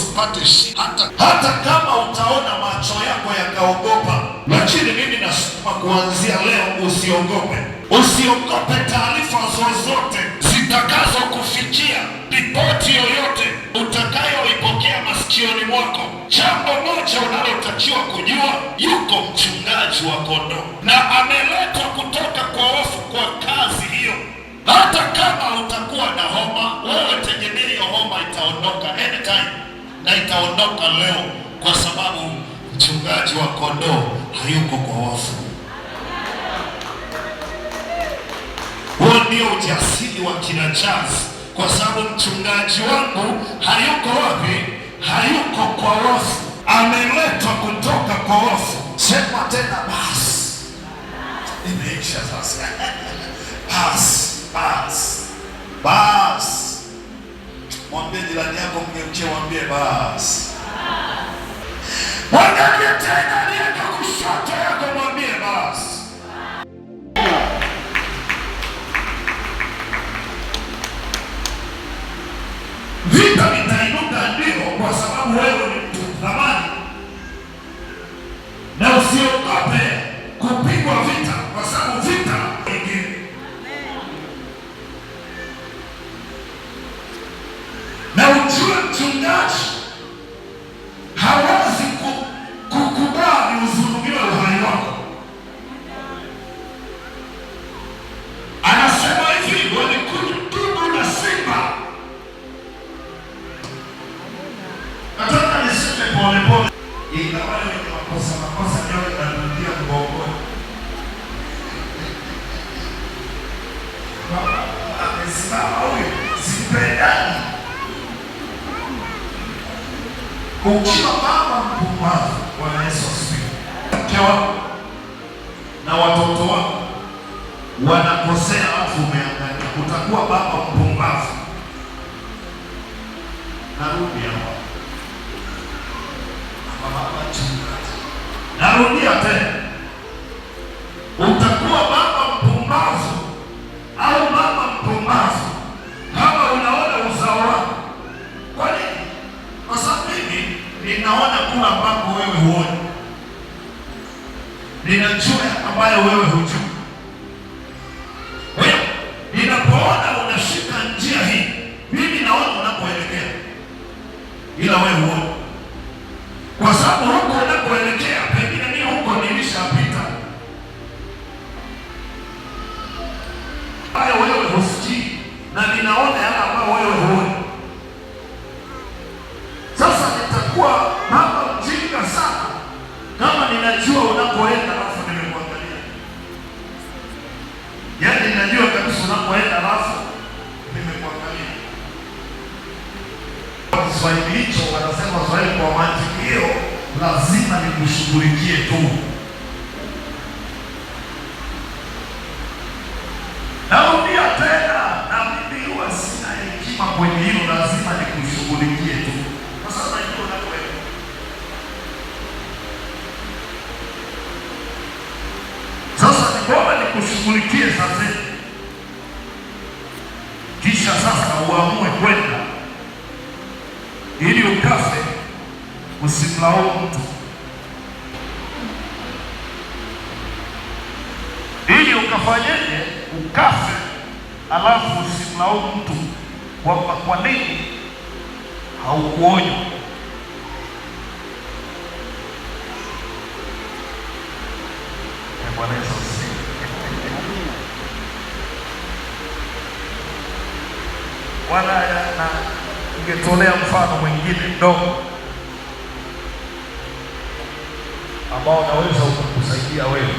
Pate shida hata kama utaona macho yako yakaogopa, lakini mimi nasema kuanzia leo usiogope. Usiogope taarifa zozote zitakazokufikia, ripoti yoyote utakayoipokea masikioni mwako. Jambo moja unalotakiwa kujua, yuko mchungaji wa kondoo na ameletwa kutoka kwa wafu kwa kazi hiyo. Hata kama utakuwa na homa, wewe tegemea hiyo homa itaondoka anytime, na itaondoka leo, kwa sababu mchungaji wa kondoo hayuko kwa wafu. Huo ndio ujasiri wa kina Charles, kwa sababu mchungaji wangu hayuko wapi? Hayuko kwa wafu, ameletwa kutoka kwa wafu. Sema tena basi, imeisha sasa. Basi. Mwambie jirani yako, mgeukie, mwambie basi. Mwangalie tena aliyeko kushoto yako, mwambie basi. Vita vitainuka, ndio, kwa sababu wewe ni mtu thamani, na usiogope kupigwa vita, kwa sababu vita ingine. Na ujue mchungaji hawezi kukubali udhulumiwe uhai wako. Anasema hivi, walikuja dubu na simba. Nataka niseme polepole, ingawa ni makosa ndio yanarudia mgongoni. Amesimama huyu, sipendani. Ukiwa baba mpumbavu, Bwana Yesu asifiwe, mke wako na watoto wako wanakosea, alafu umeangalia, utakuwa baba mpumbavu. Narudia tena, utakuwa baba mpumbavu au mama mpumbavu kama unaona uzao wako. Kwa nini? Kwa sababu mimi ninaona kula ambako wewe huoni, ninajua ambayo wewe hujui. Wewe ninapoona unashika njia hii, mimi naona unapoelekea, ila wewe huoni, kwa sababu huko unapoelekea pengine mimi huko nilishapita. Hayo wewe husikii, na ninaona yale ambayo wewe huoni. Sasa nitakuwa mama mjinga sana kama ninajua unapoenda alafu nimekuangalia. Yaani ninajua kabisa unapoenda alafu nimekuangalia. Kiswahili hicho wanasema Swahili kwa mantikio, lazima nikushughulikie tu. Narudia tena, na mimi huwa sina hekima kwenye hilo, lazima nikushughulikie tu. Kwa sababu najua unapoenda. Sasa ni bora nikushughulikie sasa. Kisha sasa uamue kwenda, ili ukafe, usimlaumu mtu. Ili ukafanyeje? Ukafe, alafu usimlaumu mtu kwamba kwa nini haukuonywa. Bwana Yesu asifiwe. Bwana, na ningetolea mfano mwingine mdogo ambao unaweza kukusaidia wewe.